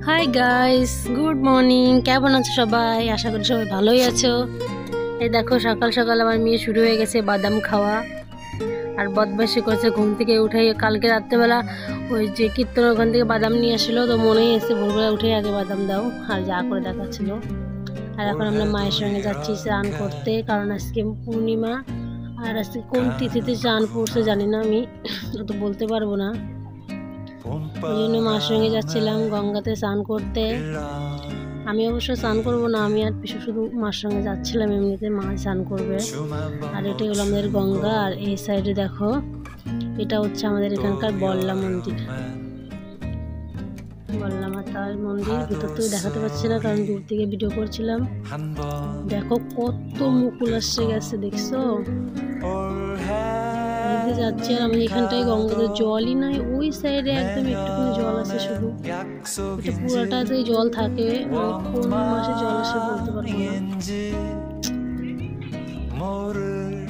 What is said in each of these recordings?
Hi guys, good morning. কেমন আছো সবাই? আশা করি সবাই ভালোই আছো। এই দেখো সকাল সকাল আমার মেয়ে শুরু হয়ে গেছে বাদাম খাওয়া আর বদমাইশি করছে। ঘুম থেকে উঠে কালকে রাত্রেবেলা ওই যে কীর্তন ওখান থেকে বাদাম নিয়ে আসলো, তো মনেই এসে ভোরবেলা উঠে আগে বাদাম দাও আর যা করে দেখাচ্ছিল। আর এখন আমরা মায়ের সঙ্গে যাচ্ছি স্নান করতে, কারণ আজকে পূর্ণিমা। আর আজকে কোন তিথিতে স্নান পড়ছে জানি না, আমি তো বলতে পারবো না। ওই জন্য মার সঙ্গে যাচ্ছিলাম গঙ্গাতে স্নান করতে। আমি অবশ্য স্নান করবো না, আমি আর পিছু শুধু মার সঙ্গে যাচ্ছিলাম, এমনিতে মা স্নান করবে। আর এটাই হলো আমাদের গঙ্গা। আর এই সাইডে দেখো, এটা হচ্ছে আমাদের এখানকার বল্লা মন্দির, বল্লা মাতার মন্দির। ভিতর থেকে দেখাতে পারছি না কারণ দূর থেকে ভিডিও করছিলাম। দেখো কত মুকুল আসছে গেছে, দেখছো? যাচ্ছি আর আমি এখানটায় গঙ্গাতে জলই নাই, ওই সাইডে একদম একটুখানি জল আছে শুধু। এটা পুরাটাতেই জল থাকে, কোন মাসে জল আসে বলতে পারবো না।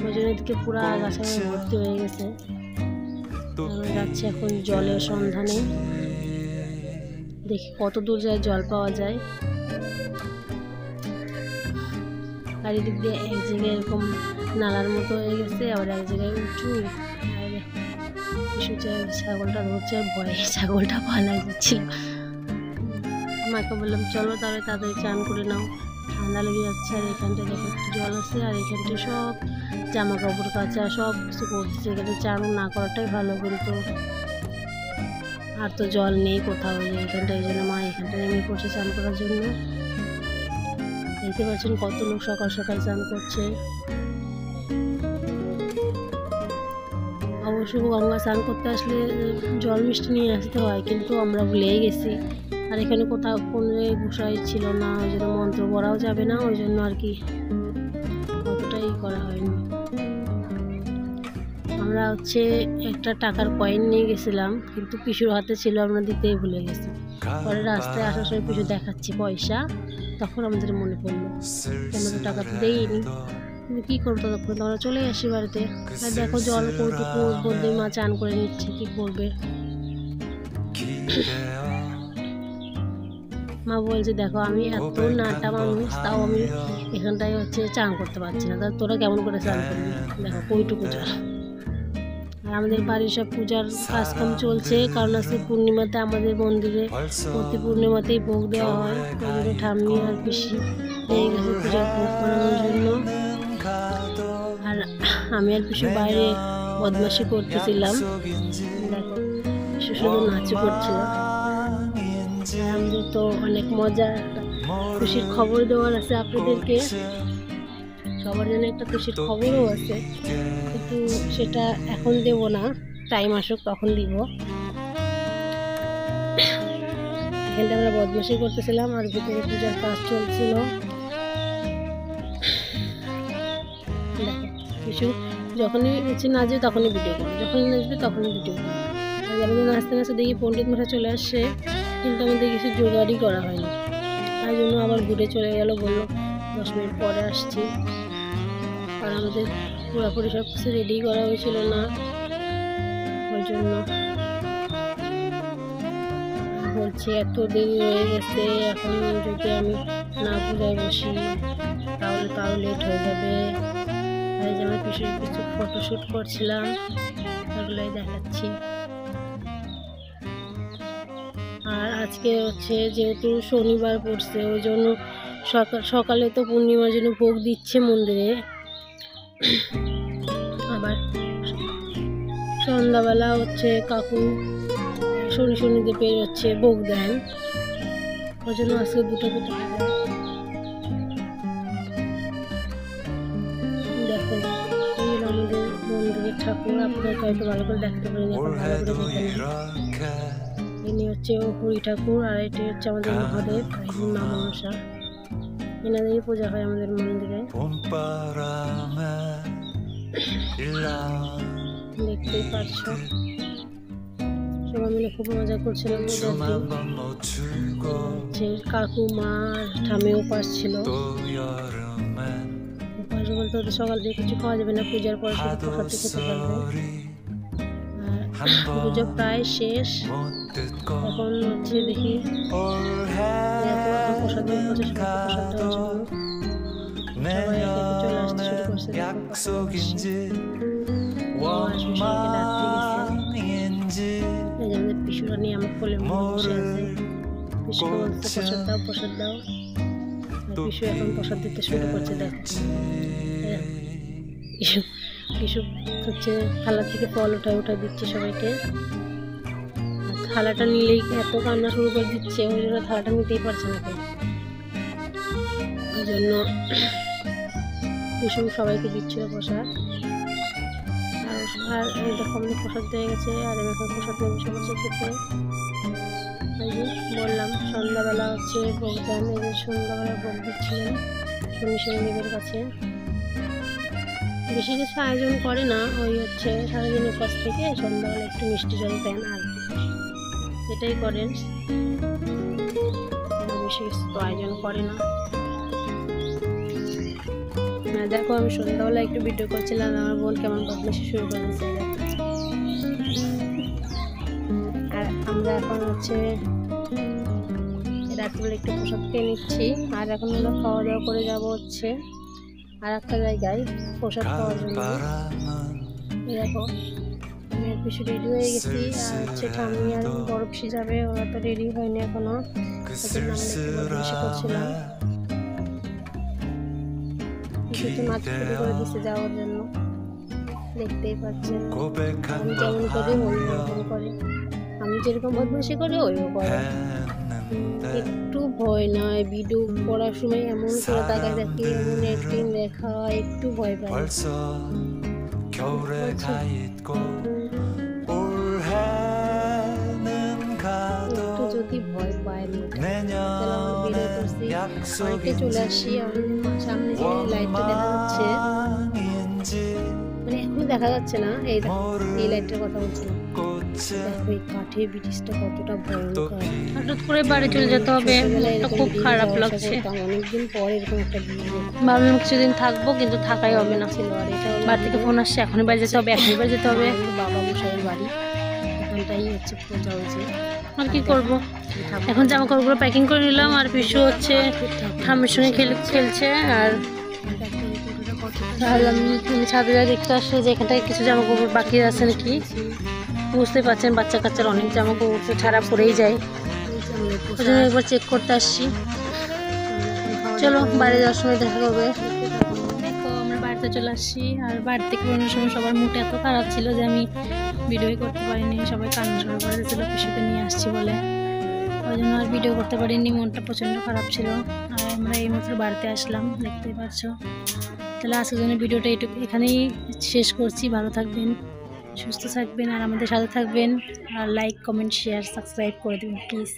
ওই জন্য এদিকে পুরা আগাছা ভর্তি হয়ে গেছে। আমরা যাচ্ছি এখন জলের সন্ধানে, দেখি কত দূর যায় জল পাওয়া যায়। আর এদিক দিয়ে এক জায়গায় এরকম নালার মতো হয়ে গেছে, আবার এক জায়গায় উঁচু। ছাগলটা ধরছে, ভয়ে ছাগলটা পালাই যাচ্ছিল। মাকে বললাম চলো তাহলে তাড়াতাড়ি চান করে নাও, ঠান্ডা লেগে যাচ্ছে। আর এখানটা দেখো একটু জল আছে, আর এখানটা সব জামা কাপড় কাচা সব কিছু করতেছে। এখানে চান না করাটাই ভালো, কিন্তু আর তো জল নেই কোথাও এখানটা। এই জন্য মা এখানটা নেমে পড়ছে চান করার জন্য। দেখতে পাচ্ছেন কত লোক সকাল সকাল চান করছে। অবশ্য গঙ্গা স্নান করতে আসলে জল মিষ্টি নিয়ে আসতে হয়, কিন্তু আমরা ভুলেই গেছি। আর এখানে কোথাও কোনো গোসাই ছিল না, ওই জন্য মন্ত্র পড়াও যাবে না, ওই জন্য আর কি অতটাই করা হয়নি। আমরা হচ্ছে একটা টাকার কয়েন নিয়ে গেছিলাম, কিন্তু পিসুর হাতে ছিল, আমরা দিতেই ভুলে গেছি। পরে রাস্তায় আসার সময় পিসু দেখাচ্ছি পয়সা, তখন আমাদের মনে পড়লো আমরা তো টাকা তো দেইনি। কি করবো, তখন তো আমরা চলে আসি বাড়িতে। আর দেখো জল কৌটুকু বলতে মা চান করে নিচ্ছে, কি করবে। মা বলছে দেখো আমি এত নাটা মানুষ, তাও আমি এখানটায় হচ্ছে চান করতে পারছি না, তা তোরা কেমন করে চান করবি, দেখো কইটুকু জল। আর আমাদের বাড়ির সব পূজার কাজকাম চলছে, কারণ আজকে পূর্ণিমাতে আমাদের মন্দিরে প্রতি পূর্ণিমাতেই ভোগ দেওয়া হয়। ওই ঠাম্মি আর পিসি লেগে গেছে পূজার ভোগ বানানোর জন্য। আর আমি আর পিসু বাইরে বদমাশি করতেছিলাম, দেখো পিসু শুধু নাচু করছিল। আমাদের তো অনেক মজা, খুশির খবর দেওয়ার আছে আপনাদেরকে, সবার জন্য একটা খুশির খবরও আছে, কিন্তু সেটা এখন দেব না, টাইম আসুক তখন দিব। এখানটা আমরা বদমাশি করতেছিলাম আর ভিতরে পূজার কাজ চলছিল। কিছু যখনই হচ্ছে নাচবে তখনই ভিডিও করবো, যখনই নাচবে তখনই ভিডিও করবো। আর আমাদের নাচতে নাচতে দেখি পণ্ডিত মশাই চলে আসছে, কিন্তু আমাদের কিছু জোগাড়ই করা হয়নি। তাই জন্য আবার ঘুরে চলে গেল, বললো 10 মিনিট পরে আসছি। আর আমাদের পুরোপুরি সব কিছু রেডি করা হয়েছিল না, ওই জন্য বলছি এত দেরি হয়ে গেছে, এখন যদি আমি না পূজায় বসি তাহলে তো আরও লেট হয়ে যাবে। এই যে আমি কিছু ফটোশ্যুট করছিলাম, ওগুলোই দেখাচ্ছি। আর আজকে হচ্ছে যেহেতু শনিবার পড়ছে, ওই জন্য সকালে তো পূর্ণিমার জন্য ভোগ দিচ্ছে মন্দিরে, আবার সন্ধ্যাবেলা হচ্ছে কাকু শনিতে পেয়ে হচ্ছে ভোগ দেন, ওই জন্য আজকে দুটো দুটো। দেখো এই আমাদের মন্দিরের ঠাকুর, আপনাদেরকে হয়তো ভালো করে দেখতে পারেন, এখন ভালো করে দেখে নেন। ইনি হচ্ছে হরি ঠাকুর, আর এটি হচ্ছে আমাদের মহাদেব, মা মনসা। এনাদেরই পূজা হয় আমাদের মন্দিরে, দেখতেই পাচ্ছ। সবাই মিলে খুব মজা করছিলাম। কাকু মা ঠামেও পাশ ছিল, উপাস বলতে ওদের সকাল দিয়ে কিছু খাওয়া যাবে না, পূজার পর শুধু প্রসাদ খেতে পারবে। আর পুজো প্রায় শেষ, এখন হচ্ছে দেখি প্রসাদ প্রসাদ দেওয়ার জন্য সবাই চলে আসতে শুরু করছে। পিসুরা নিয়ে আমার কোলের মধ্যে বসে আছে। পিসুকে বলতে প্রসাদ দাও প্রসাদ দাও। পিসু এখন প্রসাদ দিতে শুরু করছে। দেখো পিসু হচ্ছে থালা থেকে ফল উঠায় দিচ্ছে সবাইকে। থালাটা নিলেই এত কান্না শুরু করে দিচ্ছে, ওই জন্য থালাটা নিতেই পারছে না কেউ। ওই জন্য পিসু সবাইকে দিচ্ছিল প্রসাদ। আর এই দেখো আমাদের প্রসাদ হয়ে গেছে। আর আমি এখন প্রসাদ নিয়ে বসে বসে খেতে। এই যে বললাম সন্ধ্যাবেলা হচ্ছে ভোগ দেন। এই যে সন্ধ্যাবেলা ভোগ দিচ্ছিলেন শনিদেবের কাছে। বেশি কিছু আয়োজন করে না, ওই হচ্ছে সারাদিন উপাস থেকে সন্ধ্যাবেলা একটু মিষ্টি জল দেন আর এটাই করেন। বেশি কিছু তো আয়োজন করে না। দেখো আমি সন্ধ্যাবেলা একটু ভিডিও করছিলাম, আমার বোন কেমন বদমাইশি শুরু করেছে। আর আমরা এখন হচ্ছে রাত্রিবেলা একটু প্রসাদ খেয়ে নিচ্ছি। আর এখন আমরা খাওয়া দাওয়া করে যাব হচ্ছে আর একটা জায়গায় প্রসাদ খাওয়ার জন্য। দেখো আমি পিসু রেডি হয়ে গেছি। আর হচ্ছে ঠাম্মি আর বড় পিসি যাবে, ওরা তো রেডি হয়নি এখনো। বদমাইশি করছিলাম। কিছু নাচ শুরু করে দিচ্ছে যাওয়ার জন্য, দেখতেই পাচ্ছেন। আমি যেমন করি ওই রকম করে, আমি যেরকম বদমাইশি করি ওইও করে। একটু ভয় নয়, ভিডিও করার সময় এমন করে তাকায় থাকি, এমন অ্যাক্টিং দেখা, একটু ভয় পাই। একটু যদি ভয় পাই তাহলে আমার বেরিয়ে পড়ছি, অনেকটা চলে আসি। আমি সামনে যে লাইটটা দেখা যাচ্ছে, মানে এখনো দেখা যাচ্ছে না, এই লাইটটার কথা বলছি না। দেখো এই কাঠের ব্রিটিশটা কতটা ভয়ঙ্কর। হঠাৎ করে বাড়ি চলে যেতে হবে, খুব খারাপ লাগছে। অনেকদিন পর এরকম একটা ভিডিও ভাবলাম কিছুদিন থাকবো, কিন্তু থাকাই হবে না। ছিল আর এটা বাড়ি থেকে ফোন আসছে, এখনই বাড়ি যেতে হবে, এখনই বাড়ি যেতে হবে। বাবা মশাইয়ের বাড়ি এখানটাই হচ্ছে পূজা হয়েছে। আর কি করবো, এখন জামা কাপড়গুলো প্যাকিং করে নিলাম। আর পিসু হচ্ছে ঠাম্মির সঙ্গে খেলছে। আর আমি ছাদে যা দেখতে আসলে যে এখানটায় কিছু জামা কাপড় বাকি আছে নাকি। বুঝতে পারছেন বাচ্চা কাচ্চার অনেক জামা কাপড় ছাড়া পরেই যায়, ওই জন্য একবার চেক করতে আসছি। চলো বাইরে যাওয়ার সময় দেখা হবে। দেখো আমরা বাড়িতে চলে আসছি। আর বাড়ি থেকে বেরোনোর সময় সবার মুড এত খারাপ ছিল যে আমি ভিডিও করতে পারিনি। সবাই কান্না শুরু করে দিয়েছিল পিসুকে নিয়ে আসছি বলে, ওই জন্য আর ভিডিও করতে পারিনি। মনটা প্রচণ্ড খারাপ ছিল। আর আমরা এইমাত্র বাড়িতে আসলাম, দেখতেই পাচ্ছ। তাহলে আজকের জন্য ভিডিওটা এখানেই শেষ করছি। ভালো থাকবেন, সুস্থ থাকবেন, আর আমাদের সাথে থাকবেন। আর লাইক কমেন্ট শেয়ার সাবস্ক্রাইব করে দেবেন প্লিজ।